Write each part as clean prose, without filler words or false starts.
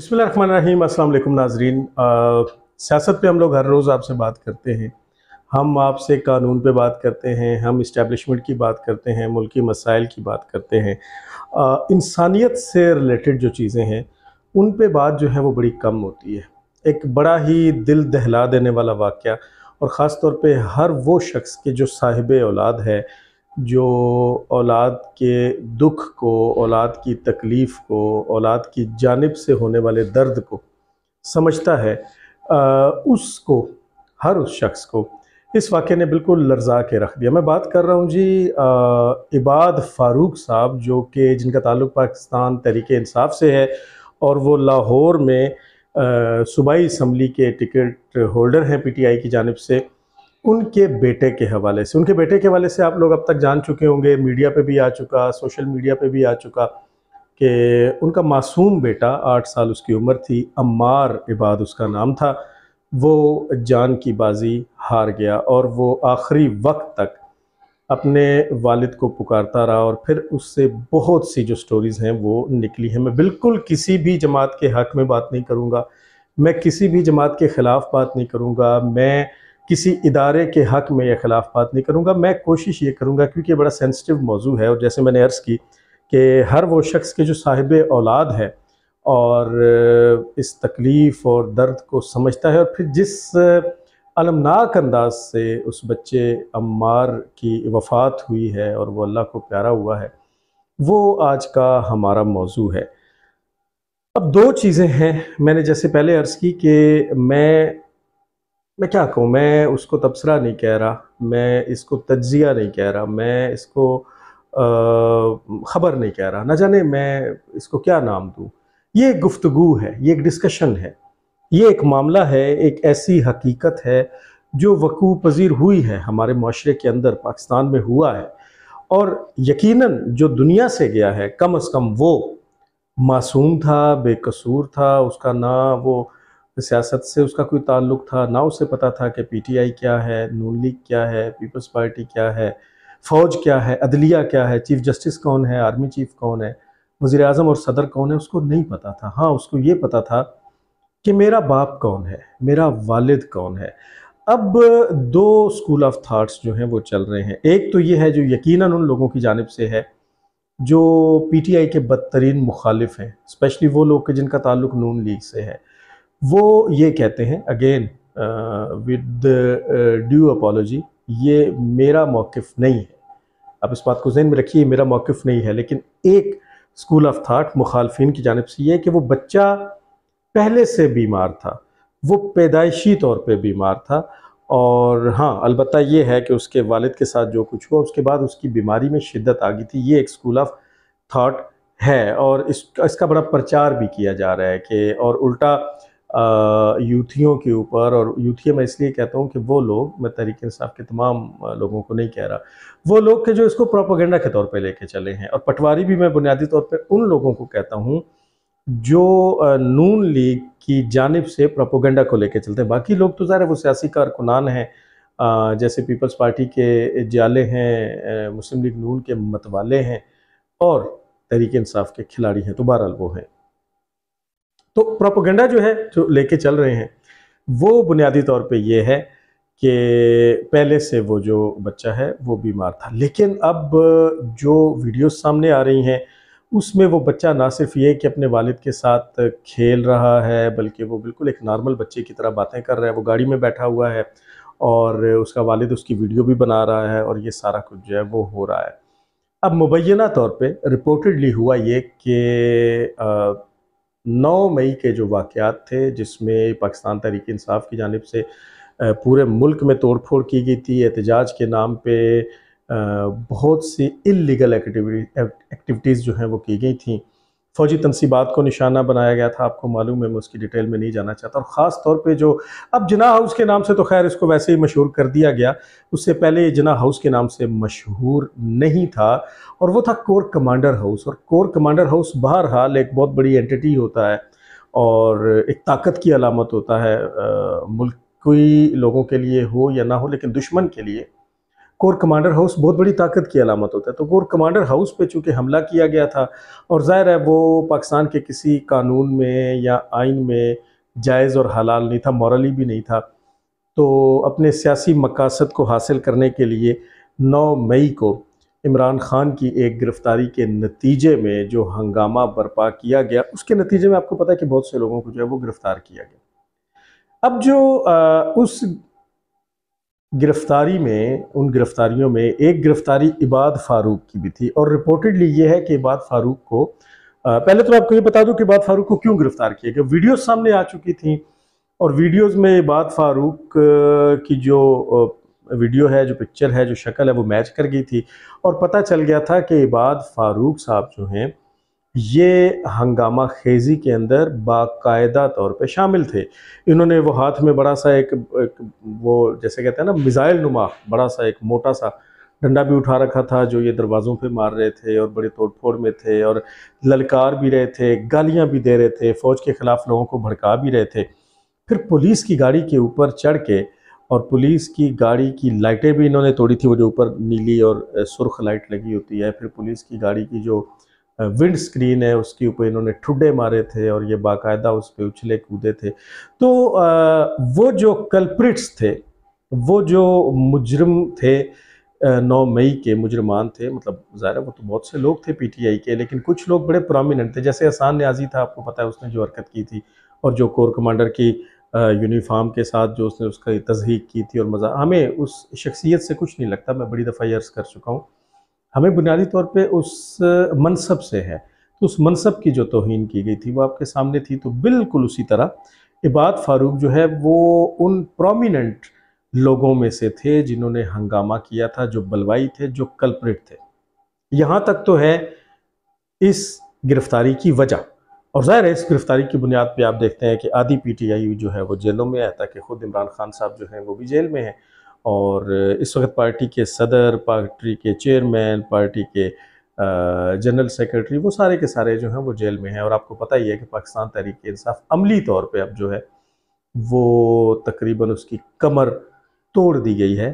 बिस्मिल्लाहिर्रहमानिर्रहीम। अस्सलाम वालेकुम नाज़रीन। सियासत पे हम लोग हर रोज़ आपसे बात करते हैं। हम आपसे कानून पे बात करते हैं, हम इस्टेब्लिशमेंट की बात करते हैं, मुल्की मसाइल की बात करते हैं। इंसानियत से रिलेटेड जो चीज़ें हैं, उन पे बात जो है वो बड़ी कम होती है। एक बड़ा ही दिल दहला देने वाला वाक़या, और ख़ास तौर पे हर वो शख़्स के जो साहिब औलाद है, जो औलाद के दुख को, औलाद की तकलीफ़ को, औलाद की जानिब से होने वाले दर्द को समझता है, उसको, हर उस शख्स को इस वाक़े ने बिल्कुल लर्ज़ा के रख दिया। मैं बात कर रहा हूँ जी इबाद फ़ारूक साहब, जो कि जिनका ताल्लुक़ पाकिस्तान तहरीक-ए-इंसाफ़ से है, और वो लाहौर में सूबाई असम्बली के टिकट होल्डर हैं पीटीआई की जानिब से। उनके बेटे के हवाले से, उनके बेटे के हवाले से आप लोग अब तक जान चुके होंगे, मीडिया पे भी आ चुका, सोशल मीडिया पे भी आ चुका कि उनका मासूम बेटा, 8 साल उसकी उम्र थी, अम्मार इबाद उसका नाम था, वो जान की बाजी हार गया और वो आखिरी वक्त तक अपने वालिद को पुकारता रहा, और फिर उससे बहुत सी जो स्टोरीज़ हैं वो निकली हैं। मैं बिल्कुल किसी भी जमात के हक़ में बात नहीं करूँगा, मैं किसी भी जमात के ख़िलाफ़ बात नहीं करूँगा, मैं किसी इदारे के हक़ में या ख़िलाफ़ बात नहीं करूँगा। मैं कोशिश ये करूँगा, क्योंकि ये बड़ा सेंसिटिव मौजू है, और जैसे मैंने अर्ज़ की कि हर वो शख़्स के जो साहिब औलाद है और इस तकलीफ़ और दर्द को समझता है, और फिर जिस अलमनाक अंदाज से उस बच्चे अम्मार की वफ़ात हुई है और वो अल्लाह को प्यारा हुआ है, वो आज का हमारा मौजू है। अब दो चीज़ें हैं, मैंने जैसे पहले अर्ज़ की कि मैं क्या कहूँ, मैं उसको तबसरा नहीं कह रहा, मैं इसको तज्ज़िया नहीं कह रहा, मैं इसको ख़बर नहीं कह रहा, ना जाने मैं इसको क्या नाम दूँ। ये एक गुफ्तगू है, ये एक डिस्कशन है, ये एक मामला है, एक ऐसी हकीकत है जो वक़ूअ पज़ीर हुई है हमारे मुआशरे के अंदर, पाकिस्तान में हुआ है, और यकीनन जो दुनिया से गया है, कम अज़ कम वो मासूम था, बेकसूर था, उसका ना वो सियासत से उसका कोई ताल्लुक़ था, ना उसे पता था कि पीटीआई क्या है, नून लीग क्या है, पीपल्स पार्टी क्या है, फ़ौज क्या है, अदलिया क्या है, चीफ़ जस्टिस कौन है, आर्मी चीफ़ कौन है, वज़ीर-ए-आज़म और सदर कौन है, उसको नहीं पता था। हाँ, उसको ये पता था कि मेरा बाप कौन है, मेरा वालिद कौन है। अब दो स्कूल ऑफ थॉट्स जो हैं वो चल रहे हैं। एक तो ये है जो यकीनन उन लोगों की जानिब से है जो पीटीआई के बदतरीन मुखालिफ हैं, स्पेशली वो लोग के जिनका ताल्लुक़ नून लीग से है। वो ये कहते हैं, अगेन विद ड्यू अपॉलॉजी, ये मेरा मौक़िफ़ नहीं है, आप इस बात को ज़हन में रखिए, मेरा मौक़िफ़ नहीं है, लेकिन एक स्कूल ऑफ थॉट मुखालफिन की जानिब से ये है कि वो बच्चा पहले से बीमार था, वो पैदाइशी तौर पे बीमार था, और हाँ, अलबत्ता ये है कि उसके वालिद के साथ जो कुछ हुआ उसके बाद उसकी बीमारी में शिद्दत आ गई थी। ये एक स्कूल ऑफ थॉट है, और इसका बड़ा प्रचार भी किया जा रहा है कि, और उल्टा यूथियों के ऊपर, और यूथिया मैं इसलिए कहता हूँ कि वो लोग, मैं तहरीक-ए-इंसाफ़ के तमाम लोगों को नहीं कह रहा, वो लोग के जो इसको प्रोपेगेंडा के तौर पे लेके चले हैं, और पटवारी भी मैं बुनियादी तौर पे उन लोगों को कहता हूँ जो नून लीग की जानिब से प्रोपेगेंडा को लेके चलते हैं। बाकी लोग तो ज़ाहिर है वो सियासी कारकुनान हैं, जैसे पीपल्स पार्टी के जाले हैं, मुस्लिम लीग नून के मतवाले हैं, और तहरीक-ए-इंसाफ़ के खिलाड़ी हैं, तो बहरहाल वो हैं। तो प्रोपेगेंडा जो है, जो लेके चल रहे हैं, वो बुनियादी तौर पे ये है कि पहले से वो जो बच्चा है वो बीमार था। लेकिन अब जो वीडियोस सामने आ रही हैं, उसमें वो बच्चा ना सिर्फ ये कि अपने वालिद के साथ खेल रहा है, बल्कि वो बिल्कुल एक नॉर्मल बच्चे की तरह बातें कर रहा है, वो गाड़ी में बैठा हुआ है, और उसका वालिद उसकी वीडियो भी बना रहा है, और ये सारा कुछ जो है वो हो रहा है। अब मुबैना तौर पे रिपोर्टेडली हुआ ये कि 9 मई के जो वाक़यात थे, जिसमें पाकिस्तान तहरीक-ए-इंसाफ़ की जानिब से पूरे मुल्क में तोड़-फोड़ की गई थी, एहतजाज के नाम पे बहुत सी इल्लीगल एक्टिविटीज़ जो हैं वो की गई थी। फ़ौजी तनसीबात को निशाना बनाया गया था, आपको मालूम है, मैं उसकी डिटेल में नहीं जाना चाहता, और ख़ास तौर पे जो अब जिन्ना हाउस के नाम से तो खैर इसको वैसे ही मशहूर कर दिया गया, उससे पहले ये जिन्ना हाउस के नाम से मशहूर नहीं था, और वो था कोर कमांडर हाउस। और कोर कमांडर हाउस बहरहाल एक बहुत बड़ी एंटिटी होता है, और एक ताकत की अलामत होता है, मुल्की लोगों के लिए हो या ना हो, लेकिन दुश्मन के लिए कोर कमांडर हाउस बहुत बड़ी ताकत की अलामत होता है। तो कोर कमांडर हाउस पे चूँकि हमला किया गया था और ज़ाहिर है वो पाकिस्तान के किसी कानून में या आइन में जायज़ और हलाल नहीं था, मॉरली भी नहीं था। तो अपने सियासी मकासद को हासिल करने के लिए 9 मई को इमरान खान की एक गिरफ़्तारी के नतीजे में जो हंगामा बर्पा किया गया, उसके नतीजे में आपको पता है कि बहुत से लोगों को जो है वो गिरफ़्तार किया गया। अब जो उस गिरफ्तारी में, उन गिरफ्तारियों में एक गिरफ्तारी इबाद फ़ारूक की भी थी और रिपोर्टेडली ये है कि इबाद फ़ारूक को पहले तो मैं आपको ये बता दूं कि इबाद फ़ारूक को क्यों गिरफ्तार किया गया। वीडियोस सामने आ चुकी थी और वीडियोस में इबाद फ़ारूक की जो वीडियो है, जो पिक्चर है, जो शक्ल है, वो मैच कर गई थी और पता चल गया था कि इबाद फ़ारूक साहब जो हैं ये हंगामा खेजी के अंदर बाकायदा तौर पे शामिल थे। इन्होंने वो हाथ में बड़ा सा एक वो जैसे कहते हैं ना मिसाइल नुमा बड़ा सा एक मोटा सा डंडा भी उठा रखा था जो ये दरवाज़ों पे मार रहे थे और बड़े तोड़-फोड़ में थे और ललकार भी रहे थे, गालियाँ भी दे रहे थे, फ़ौज के ख़िलाफ़ लोगों को भड़का भी रहे थे। फिर पुलिस की गाड़ी के ऊपर चढ़ के और पुलिस की गाड़ी की लाइटें भी इन्होंने तोड़ी थी, वो जो ऊपर नीली और सुर्ख लाइट लगी होती है। फिर पुलिस की गाड़ी की जो विंड स्क्रीन है उसके ऊपर इन्होंने ठुड्डे मारे थे और ये बाकायदा उस पर उछले कूदे थे। तो वो जो कल्प्रिट्स थे, वो जो मुजरिम थे, 9 मई के मुजरमान थे, मतलब ज़ाहिर है वो तो बहुत से लोग थे पीटीआई के, लेकिन कुछ लोग बड़े प्रोमिनेंट थे। जैसे हसन न्याजी था, आपको पता है उसने जो हरकत की थी और जो कोर कमांडर की यूनिफॉर्म के साथ जो उसने उसका तज़हीक की थी और मज़ा, हमें उस शख्सियत से कुछ नहीं लगता। मैं बड़ी दफ़ा ये अर्ज़ कर चुका हूँ, हमें बुनियादी तौर पे उस मनसब से है। तो उस मनसब की जो तौहीन की गई थी वो आपके सामने थी। तो बिल्कुल उसी तरह इबाद फ़ारूक जो है वो उन प्रोमिनेंट लोगों में से थे जिन्होंने हंगामा किया था, जो बलवाई थे, जो कल्प्रिट थे। यहाँ तक तो है इस गिरफ्तारी की वजह, और ज़ाहिर है इस गिरफ्तारी की बुनियाद पे आप देखते हैं कि आधी पीटीआई जो है वो जेलों में है, ताकि ख़ुद इमरान खान साहब जो हैं वो भी जेल में हैं और इस वक्त पार्टी के सदर, पार्टी के चेयरमैन, पार्टी के जनरल सेक्रेटरी, वो सारे के सारे जो हैं वो जेल में हैं। और आपको पता ही है कि पाकिस्तान तहरीक-ए-इंसाफ अमली तौर पे अब जो है वो तकरीबन उसकी कमर तोड़ दी गई है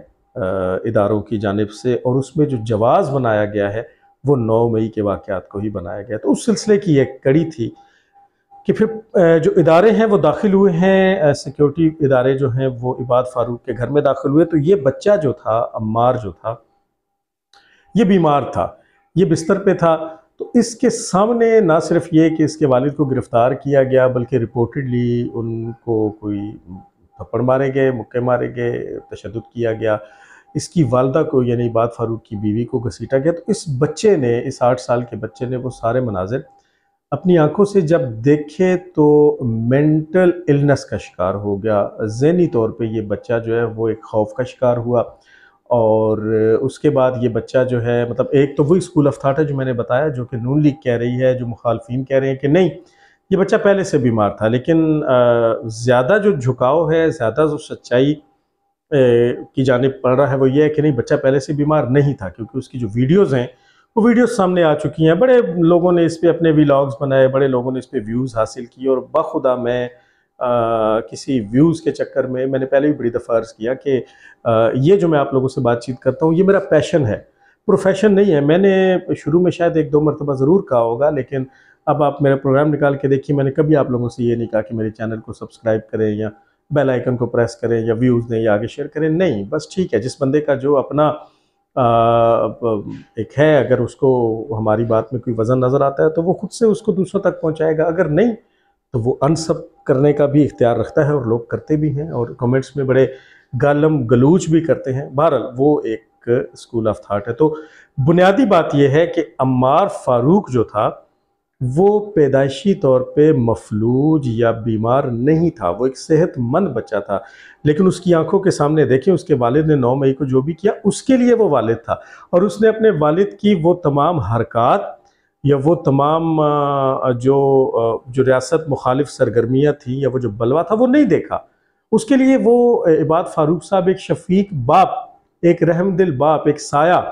इदारों की जानिब से, और उसमें जो जवाज़ बनाया गया है वो 9 मई के वाक़यात को ही बनाया गया। तो उस सिलसिले की एक कड़ी थी कि फिर जो इदारे हैं वो दाखिल हुए हैं, सिक्योरिटी इदारे जो हैं वो इबाद फ़ारूक के घर में दाखिल हुए। तो ये बच्चा जो था, अम्मार जो था, ये बीमार था, ये बिस्तर पे था। तो इसके सामने ना सिर्फ ये कि इसके वालिद को गिरफ़्तार किया गया, बल्कि रिपोर्टेडली उनको कोई थप्पड़ मारे गए, मुक्के मारे गए, तशद्दुद किया गया। इसकी वालदा को यानी इबाद फ़ारूक की बीवी को घसीटा गया। तो इस बच्चे ने, इस 8 साल के बच्चे ने वो सारे मनाज़िर अपनी आंखों से जब देखे तो मेंटल इलनेस का शिकार हो गया। ज़हनी तौर पे ये बच्चा जो है वो एक खौफ का शिकार हुआ और उसके बाद ये बच्चा जो है, मतलब एक तो वही स्कूल ऑफ थाट है जो मैंने बताया, जो कि नून लीग कह रही है, जो मुखालफिन कह रहे हैं कि नहीं ये बच्चा पहले से बीमार था। लेकिन ज़्यादा जो झुकाव है, ज़्यादा जो सच्चाई की जानिब पड़ रहा है वो ये है कि नहीं, बच्चा पहले से बीमार नहीं था, क्योंकि उसकी जो वीडियोज़ हैं वो वीडियोस सामने आ चुकी हैं। बड़े लोगों ने इस पे अपने व्लॉग्स बनाए, बड़े लोगों ने इस पे व्यूज़ हासिल किए और बखुदा मैं किसी व्यूज़ के चक्कर में, मैंने पहले भी बड़ी दफ़ा अर्ज़ किया कि ये जो मैं आप लोगों से बातचीत करता हूँ ये मेरा पैशन है, प्रोफेशन नहीं है। मैंने शुरू में शायद 1-2 मरतबा ज़रूर कहा होगा, लेकिन अब आप मेरा प्रोग्राम निकाल के देखिए, मैंने कभी आप लोगों से ये नहीं कहा कि मेरे चैनल को सब्सक्राइब करें या बेल आइकन को प्रेस करें या व्यूज़ दें या आगे शेयर करें। नहीं, बस ठीक है, जिस बंदे का जो अपना एक है, अगर उसको हमारी बात में कोई वज़न नज़र आता है तो वो खुद से उसको दूसरों तक पहुंचाएगा, अगर नहीं तो वो अनसब करने का भी इख्तियार रखता है और लोग करते भी हैं और कमेंट्स में बड़े गालम गलूच भी करते हैं। बहरहाल वो एक स्कूल ऑफ थाट है। तो बुनियादी बात यह है कि अम्मार फ़ारूक जो था वो पैदाइशी तौर पे मफलूज या बीमार नहीं था, वो एक सेहतमंद बच्चा था। लेकिन उसकी आंखों के सामने देखें, उसके वालिद ने 9 मई को जो भी किया उसके लिए वो वालिद था, और उसने अपने वालिद की वो तमाम हरकत या वो तमाम जो रियासत मुखालिफ सरगर्मियाँ थी या वो जो बलवा था वो नहीं देखा। उसके लिए वो इबाद फ़ारूक साहब एक शफीक बाप, एक रहमदिल बाप, एक साया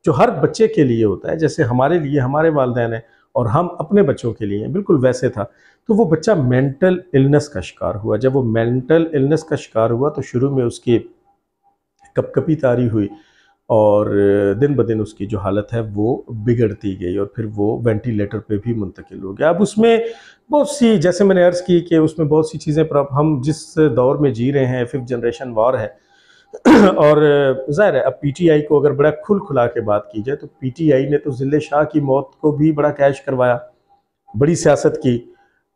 जो हर बच्चे के लिए होता है, जैसे हमारे लिए हमारे वालिदैन हैं और हम अपने बच्चों के लिए, बिल्कुल वैसे था। तो वो बच्चा मेंटल इलनेस का शिकार हुआ। जब वो मेंटल इलनेस का शिकार हुआ तो शुरू में उसकी कपकपी तारी हुई और दिन ब दिन उसकी जो हालत है वो बिगड़ती गई और फिर वो वेंटिलेटर पे भी मुंतकिल हो गया। अब उसमें बहुत सी, जैसे मैंने अर्ज़ की कि उसमें बहुत सी चीज़ें, पर अब हम जिस दौर में जी रहे हैं, 5th जनरेशन वॉर है और ज़ाहिर है अब पीटीआई को अगर बड़ा खुल खुला के बात की जाए तो पीटीआई ने तो ज़िले शाह की मौत को भी बड़ा कैश करवाया, बड़ी सियासत की।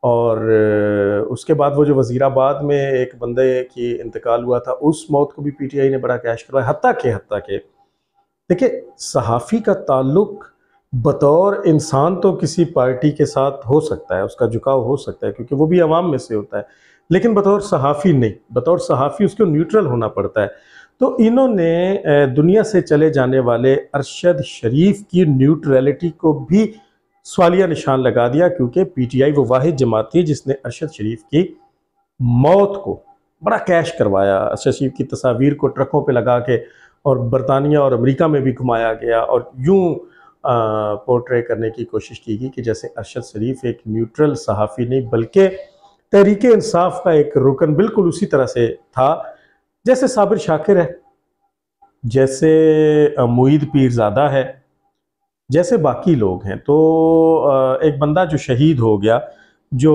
और उसके बाद वो जो वज़ीराबाद में एक बंदे की इंतकाल हुआ था, उस मौत को भी पीटीआई ने बड़ा कैश करवाया। हत्ता के देखिए, सहाफ़ी का ताल्लुक बतौर इंसान तो किसी पार्टी के साथ हो सकता है, उसका झुकाव हो सकता है क्योंकि वो भी अवाम में से होता है, लेकिन बतौर सहाफ़ी नहीं। बतौर सहाफ़ी उसको न्यूट्रल होना पड़ता है। तो इन्होंने दुनिया से चले जाने वाले अरशद शरीफ की न्यूट्रलिटी को भी सवालिया निशान लगा दिया, क्योंकि पीटीआई वो वाहिद जमात थी जिसने अरशद शरीफ की मौत को बड़ा कैश करवाया। अरशद शरीफ की तस्वीर को ट्रकों पे लगा के और बरतानिया और अमेरिका में भी घुमाया गया और यूं पोर्ट्रे करने की कोशिश की गई कि जैसे अरशद शरीफ एक न्यूट्रल सहाफ़ी नहीं बल्कि तहरीक इंसाफ का एक रुकन बिल्कुल उसी तरह से था जैसे साबिर शाकिर है, जैसे मुईद पीरज़ादा है, जैसे बाकी लोग हैं। तो एक बंदा जो शहीद हो गया, जो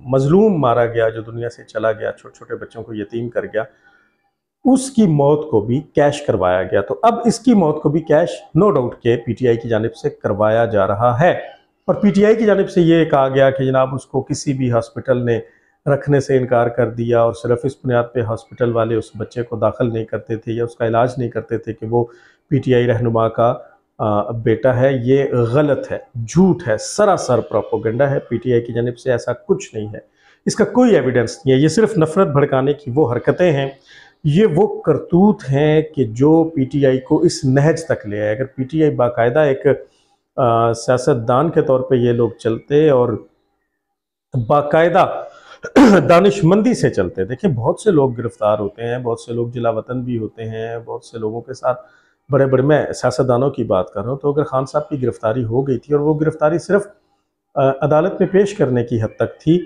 मजलूम मारा गया, जो दुनिया से चला गया, छोटे छोटे बच्चों को यतीम कर गया, उसकी मौत को भी कैश करवाया गया। तो अब इसकी मौत को भी कैश नो डाउट के पीटीआई की जानिब से करवाया जा रहा है। और पीटीआई की जानिब से ये कहा गया कि जनाब उसको किसी भी हॉस्पिटल ने रखने से इनकार कर दिया और सिर्फ इस बुनियाद पे हॉस्पिटल वाले उस बच्चे को दाखिल नहीं करते थे या उसका इलाज नहीं करते थे कि वो पीटीआई रहनुमा का बेटा है। ये गलत है, झूठ है, सरासर प्रोपेगेंडा है। पीटीआई की जानिब से ऐसा कुछ नहीं है, इसका कोई एविडेंस नहीं है। ये सिर्फ नफरत भड़काने की वो हरकतें हैं, ये वो करतूत हैं कि जो पीटीआई को इस नहज तक ले आए। अगर पीटीआई बाकायदा एक सियासतदान के तौर पे ये लोग चलते और बाकायदा दानिशमंदी से चलते, देखिए बहुत से लोग गिरफ्तार होते हैं, बहुत से लोग जिला वतन भी होते हैं, बहुत से लोगों के साथ बड़े बड़े, मैं सियासतदानों की बात कर रहा हूँ। तो अगर खान साहब की गिरफ्तारी हो गई थी और वो गिरफ्तारी सिर्फ अदालत में पेश करने की हद तक थी,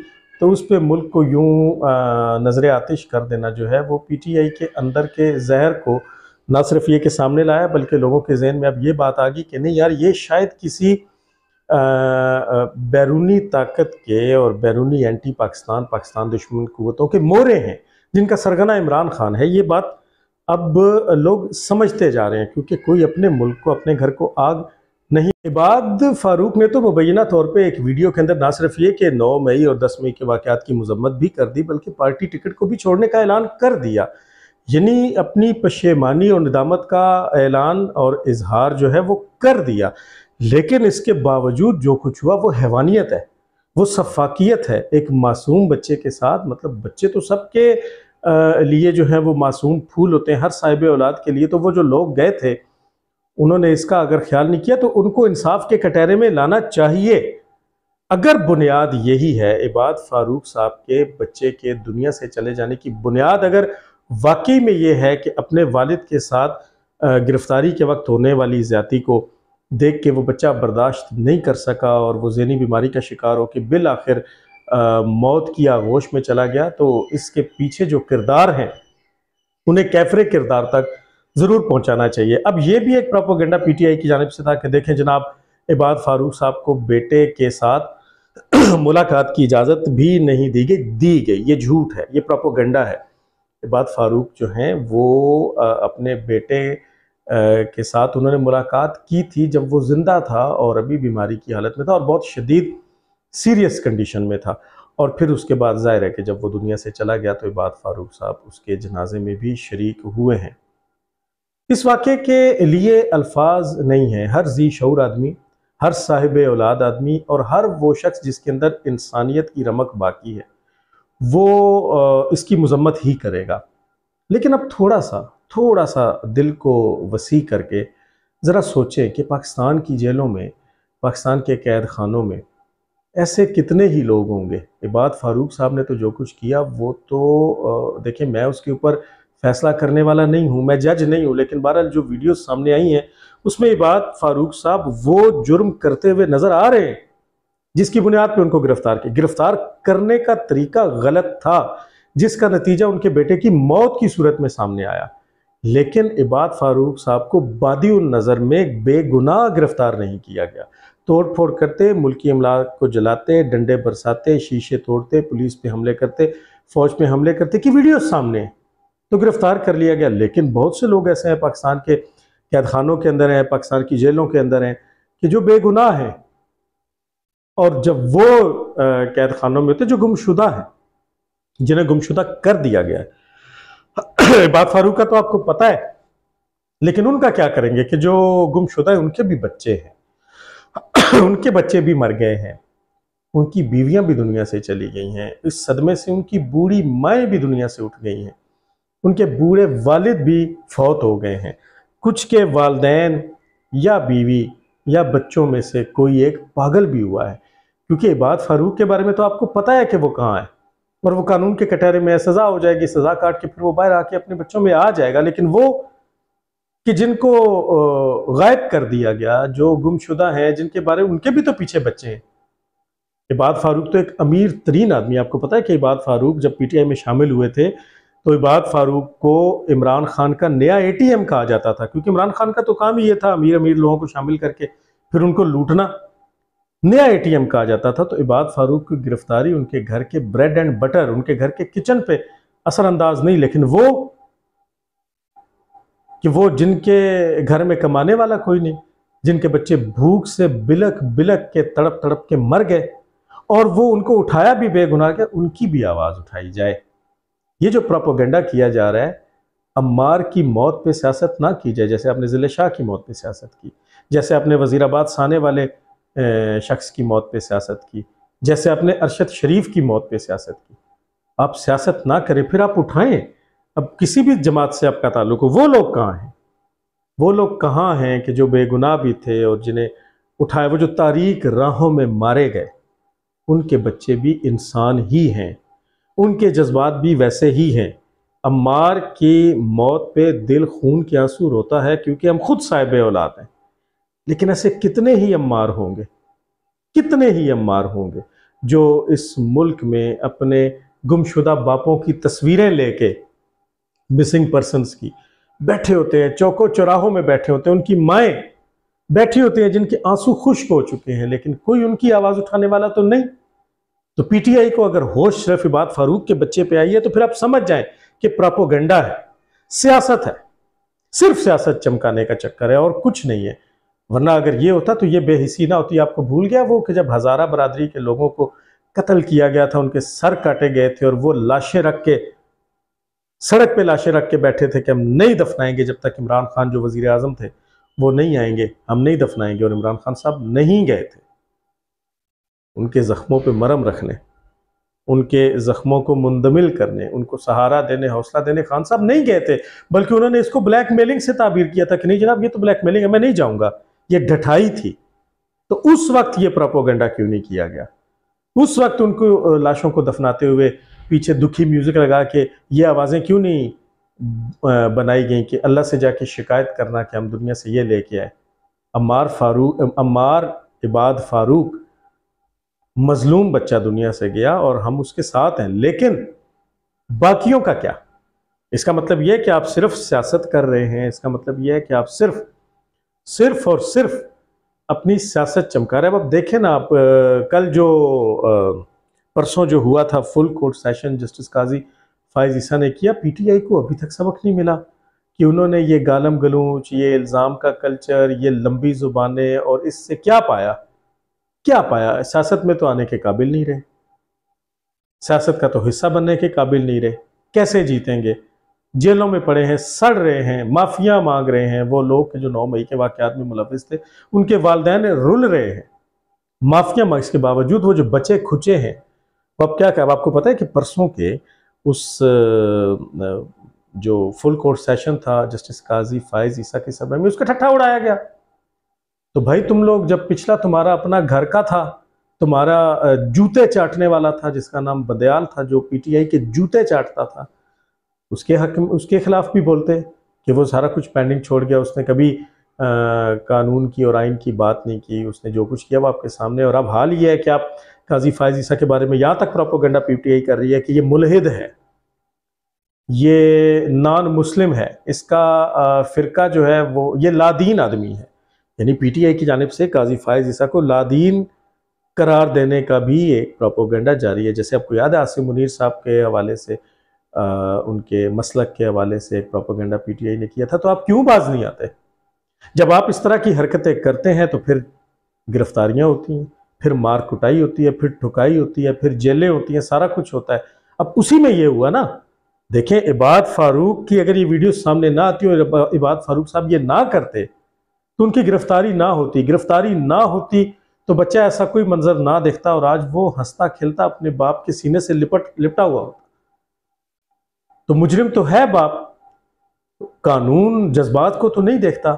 तो उस पर मुल्क को यूं नज़र आतिश कर देना जो है वो पीटीआई के अंदर के जहर को ना सिर्फ ये के सामने लाया, बल्कि लोगों के जहन में अब ये बात आ गई कि नहीं यार, ये शायद किसी बैरूनी ताकत के और बैरूनी एंटी पाकिस्तान दुश्मन कुव्वतों के मोरे हैं जिनका सरगना इमरान खान है। ये बात अब लोग समझते जा रहे हैं, क्योंकि कोई अपने मुल्क को, अपने घर को आग नहीं। इबाद फारूक ने तो मुबैना तौर पे एक वीडियो के अंदर ना सिर्फ ये कि 9 मई और 10 मई के वाक़यात की मजम्मत भी कर दी, बल्कि पार्टी टिकट को भी छोड़ने का ऐलान कर दिया। यानी अपनी पशेमानी और निदामत का ऐलान और इजहार जो है वो कर दिया। लेकिन इसके बावजूद जो कुछ हुआ वो हैवानियत है, वो सफाकियत है एक मासूम बच्चे के साथ। मतलब बच्चे तो सबके लिए जो है वो मासूम फूल होते हैं, हर साहिब औलाद के लिए। तो वो जो लोग गए थे, उन्होंने इसका अगर ख्याल नहीं किया तो उनको इंसाफ के कटहरे में लाना चाहिए। अगर बुनियाद यही है, इबाद फारूक साहब के बच्चे के दुनिया से चले जाने की बुनियाद अगर वाकई में ये है कि अपने वालिद के साथ गिरफ्तारी के वक्त होने वाली ज़्यादती को देख के वो बच्चा बर्दाश्त नहीं कर सका और वो ज़हनी बीमारी का शिकार हो के बिल आखिर मौत की आगोश में चला गया, तो इसके पीछे जो किरदार हैं उन्हें कैफरे किरदार तक ज़रूर पहुंचाना चाहिए। अब ये भी एक प्रोपेगेंडा पीटीआई की जानिब से था कि देखें जनाब, इबाद फारूक साहब को बेटे के साथ मुलाकात की इजाज़त भी नहीं दी गई। ये झूठ है, ये प्रोपेगेंडा है। इबाद फारूक जो हैं वो अपने बेटे के साथ उन्होंने मुलाकात की थी जब वो ज़िंदा था और अभी बीमारी की हालत में था और बहुत शदीद सीरियस कंडीशन में था। और फिर उसके बाद ज़ाहिर है कि जब वो दुनिया से चला गया तो इबाद फारूक साहब उसके जनाजे में भी शरीक हुए हैं। इस वाक़े के लिए अल्फाज नहीं हैं। हर जी शऊर आदमी, हर साहिब औलाद आदमी और हर वो शख्स जिसके अंदर इंसानियत की रमक बाकी है, वो इसकी मजम्मत ही करेगा। लेकिन अब थोड़ा सा दिल को वसी करके ज़रा सोचें कि पाकिस्तान की जेलों में, पाकिस्तान के कैद खानों में ऐसे कितने ही लोग होंगे। इबाद फारूक साहब ने तो जो कुछ किया वो तो देखिए, मैं उसके ऊपर फैसला करने वाला नहीं हूँ, मैं जज नहीं हूँ, लेकिन बहरहाल जो वीडियो सामने आई हैं उसमें इबाद फारूक साहब वो जुर्म करते हुए नज़र आ रहे हैं जिसकी बुनियाद पे उनको गिरफ्तार करने का तरीका गलत था, जिसका नतीजा उनके बेटे की मौत की सूरत में सामने आया। लेकिन इबाद फारूक साहब को बादिउन नज़र में बेगुनाह गिरफ्तार नहीं किया गया। तोड़ फोड़ करते, मुल्की अमलाक को जलाते, डंडे बरसाते, शीशे तोड़ते, पुलिस पे हमले करते, फौज पे हमले करते कि वीडियो सामने है, तो गिरफ्तार कर लिया गया। लेकिन बहुत से लोग ऐसे हैं पाकिस्तान के कैद खानों के अंदर हैं, पाकिस्तान की जेलों के अंदर हैं कि जो बेगुनाह हैं, और जब वो कैद खानों में होते जो गुमशुदा हैं, जिन्हें गुमशुदा कर दिया गया है। इबाद फारूक का तो आपको पता है, लेकिन उनका क्या करेंगे कि जो गुमशुदा है उनके भी बच्चे हैं, उनके बच्चे भी मर गए हैं, उनकी बीवियां भी दुनिया से चली गई हैं, इस सदमे से उनकी बूढ़ी माएँ भी दुनिया से उठ गई हैं, उनके बूढ़े वालिद भी फौत हो गए हैं, कुछ के वालिदैन या बीवी या बच्चों में से कोई एक पागल भी हुआ है। क्योंकि इबाद फारूक के बारे में तो आपको पता है कि वो कहाँ है, और वो कानून के कटहरे में सज़ा हो जाएगी, सज़ा काट के फिर वो बाहर आके अपने बच्चों में आ जाएगा। लेकिन वो कि जिनको गायब कर दिया गया, जो गुमशुदा हैं, जिनके बारे में उनके भी तो पीछे बच्चे हैं। इबाद फारूक तो एक अमीर तरीन आदमी, आपको पता है कि इबाद फारूक जब पीटीआई में शामिल हुए थे तो इबाद फारूक को इमरान खान का नया एटीएम कहा जाता था, क्योंकि इमरान खान का तो काम ही ये था अमीर अमीर लोगों को शामिल करके फिर उनको लूटना। नया एटीएम कहा जाता था। तो इबाद फारूक की गिरफ्तारी उनके घर के ब्रेड एंड बटर, उनके घर के किचन पे असरअंदाज नहीं, लेकिन वो जिनके घर में कमाने वाला कोई नहीं, जिनके बच्चे भूख से बिलक बिलक के तड़प तड़प के मर गए, और वो उनको उठाया भी बेगुनाह के, उनकी भी आवाज़ उठाई जाए। ये जो प्रोपेगेंडा किया जा रहा है, अम्मार की मौत पे सियासत ना की जाए, जैसे आपने ज़िले शाह की मौत पे सियासत की, जैसे आपने वज़ीराबाद साने वाले शख्स की मौत पे सियासत की, जैसे आपने अरशद शरीफ की मौत पे सियासत की। आप सियासत ना करें, फिर आप उठाएं। अब किसी भी जमात से आपका ताल्लुक हो, वो लोग कहाँ हैं? वो लोग कहाँ हैं कि जो बेगुनाह भी थे और जिन्हें उठाए, वो जो तारीक राहों में मारे गए, उनके बच्चे भी इंसान ही हैं, उनके जज्बात भी वैसे ही हैं। अम्मार की मौत पे दिल खून के आंसू रोता है, क्योंकि हम खुद साहिब औलाद हैं। लेकिन ऐसे कितने ही अम्मार होंगे, कितने ही अम्मार होंगे जो इस मुल्क में अपने गुमशुदा बापों की तस्वीरें लेके, मिसिंग पर्सन्स की, बैठे होते हैं, चौकों चौराहों में बैठे होते हैं, उनकी माएँ बैठी होती हैं जिनके आंसू खुश्क हो चुके हैं, लेकिन कोई उनकी आवाज़ उठाने वाला तो नहीं। तो पीटीआई को अगर होश सिर्फ इबाद फारूक के बच्चे पे आई है, तो फिर आप समझ जाएं कि प्रोपेगेंडा है, सियासत है, सिर्फ सियासत चमकाने का चक्कर है और कुछ नहीं है। वरना अगर ये होता तो ये बेहिसी ना होती। आपको भूल गया वो कि जब हज़ारा बरादरी के लोगों को कत्ल किया गया था, उनके सर काटे गए थे, और वो लाशें रख के, सड़क पे लाशें रख के बैठे थे कि हम नहीं दफनाएंगे जब तक इमरान खान जो वजीर आजम थे वो नहीं आएंगे, हम नहीं दफनाएंगे। और इमरान खान साहब नहीं गए थे उनके ज़ख्मों पे मरहम रखने, उनके ज़ख्मों को मुंदमिल करने, उनको सहारा देने, हौसला देने खान साहब नहीं गए थे, बल्कि उन्होंने इसको ब्लैकमेलिंग से ताबीर किया था कि नहीं जनाब ये तो ब्लैकमेलिंग है, मैं नहीं जाऊंगा। ये ढठाई थी। तो उस वक्त ये प्रोपेगेंडा क्यों नहीं किया गया? उस वक्त उनको लाशों को दफनाते हुए पीछे दुखी म्यूजिक लगा के ये आवाज़ें क्यों नहीं बनाई गई कि अल्लाह से जाके शिकायत करना कि हम दुनिया से ये लेके आए। अम्मार इबाद फारूक मजलूम बच्चा दुनिया से गया और हम उसके साथ हैं, लेकिन बाकियों का क्या? इसका मतलब यह है कि आप सिर्फ सियासत कर रहे हैं, इसका मतलब यह है कि आप सिर्फ और सिर्फ अपनी सियासत चमका रहे हैं। अब देखें ना, आप कल जो परसों जो हुआ था फुल कोर्ट सेशन, जस्टिस काजी फायज ईसा ने किया, पीटीआई को अभी तक सबक नहीं मिला कि उन्होंने ये गालम गलूच, ये इल्ज़ाम का कल्चर, ये लंबी ज़ुबानें, और इससे क्या पाया? क्या पाया? सियासत में तो आने के काबिल नहीं रहे, सियासत का तो हिस्सा बनने के काबिल नहीं रहे। कैसे जीतेंगे? जेलों में पड़े हैं, सड़ रहे हैं, माफिया मांग रहे हैं। वो लोग जो 9 मई के वाक़यात में मुलविस थे, उनके वालिदैन रुल रहे हैं माफिया मांग। इसके बावजूद वो जो बचे खुचे हैं, वो अब क्या कहा? आपको पता है कि परसों के उस जो फुल कोर्ट सेशन था जस्टिस काजी फायज ईसा के समय में, उसका ठट्ठा उड़ाया गया। तो भाई तुम लोग, जब पिछला तुम्हारा अपना घर का था, तुम्हारा जूते चाटने वाला था जिसका नाम बदयाल था, जो पीटीआई के जूते चाटता था, उसके हक में, उसके खिलाफ भी बोलते कि वो सारा कुछ पेंडिंग छोड़ गया, उसने कभी कानून की और आइन की बात नहीं की, उसने जो कुछ किया वो आपके सामने। और अब हाल ये है कि आप काजी फायज ईसा के बारे में यहाँ तक प्रोपेगेंडा पीटीआई कर रही है कि ये मुल्हिद है, ये नॉन मुस्लिम है, इसका फ़िरका जो है वो ये लादीन आदमी है। यानी पीटीआई की जानिब से काजी फायज ईसा को लादीन करार देने का भी एक प्रोपोगंडा जारी है। जैसे आपको याद है आसिम मुनीर साहब के हवाले से उनके मसलक के हवाले से एक प्रोपोगंडा पीटीआई ने किया था। तो आप क्यों बाज नहीं आते? जब आप इस तरह की हरकतें करते हैं तो फिर गिरफ्तारियां होती हैं, फिर मार कुटाई होती है, फिर ठुकाई होती है, फिर जेलें होती हैं, सारा कुछ होता है। अब उसी में ये हुआ ना। देखें, इबाद फारूक की अगर ये वीडियो सामने ना आती और इबाद फारूक साहब ये ना करते तो उनकी गिरफ्तारी ना होती। गिरफ्तारी ना होती तो बच्चा ऐसा कोई मंजर ना देखता और आज वो हंसता खेलता अपने बाप के सीने से लिपटा हुआ होता। तो मुजरिम तो है बाप, कानून जज्बात को तो नहीं देखता।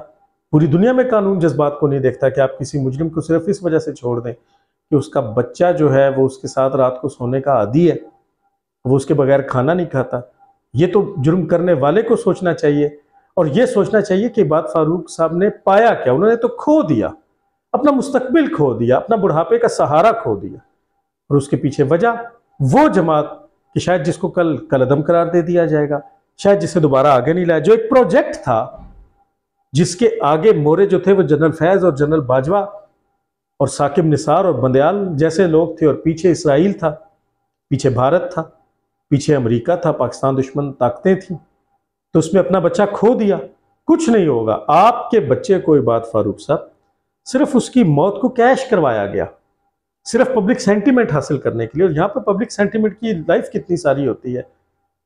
पूरी दुनिया में कानून जज्बात को नहीं देखता कि आप किसी मुजरिम को सिर्फ इस वजह से छोड़ दें कि उसका बच्चा जो है वो उसके साथ रात को सोने का आदी है, वो उसके बगैर खाना नहीं खाता। ये तो जुर्म करने वाले को सोचना चाहिए और ये सोचना चाहिए कि इबाद फारूक साहब ने पाया क्या। उन्होंने तो खो दिया, अपना मुस्तकबिल खो दिया, अपना बुढ़ापे का सहारा खो दिया। और उसके पीछे वजह वो जमात कि शायद जिसको कल कलअदम करार दे दिया जाएगा, शायद जिसे दोबारा आगे नहीं लाया, जो एक प्रोजेक्ट था जिसके आगे मोरे जो थे वो जनरल फैज और जनरल बाजवा और साकिब निसार और बंदयाल जैसे लोग थे, और पीछे इसराइल था, पीछे भारत था, पीछे अमेरिका था, पाकिस्तान दुश्मन ताकतें थी। तो उसमें अपना बच्चा खो दिया। कुछ नहीं होगा। आपके बच्चे को इबाद फारूक साहब सिर्फ उसकी मौत को कैश करवाया गया, सिर्फ पब्लिक सेंटीमेंट हासिल करने के लिए। और यहाँ पर पब्लिक सेंटीमेंट की लाइफ कितनी सारी होती है,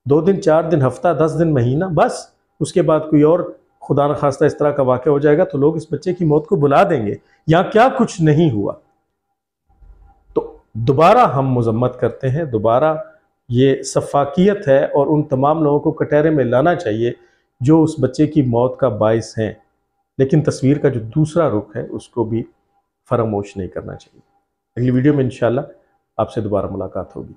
2 दिन 4 दिन हफ्ता 10 दिन महीना, बस। उसके बाद कोई और खुदा न खास्ता इस तरह का वाक़या हो जाएगा तो लोग इस बच्चे की मौत को बुला देंगे। यहाँ क्या कुछ नहीं हुआ। तो दोबारा हम मजम्मत करते हैं, दोबारा ये सफाकियत है और उन तमाम लोगों को कटहरे में लाना चाहिए जो उस बच्चे की मौत का बाइस हैं। लेकिन तस्वीर का जो दूसरा रुख है उसको भी फरामोश नहीं करना चाहिए। अगली वीडियो में इंशाल्लाह आपसे दोबारा मुलाकात होगी।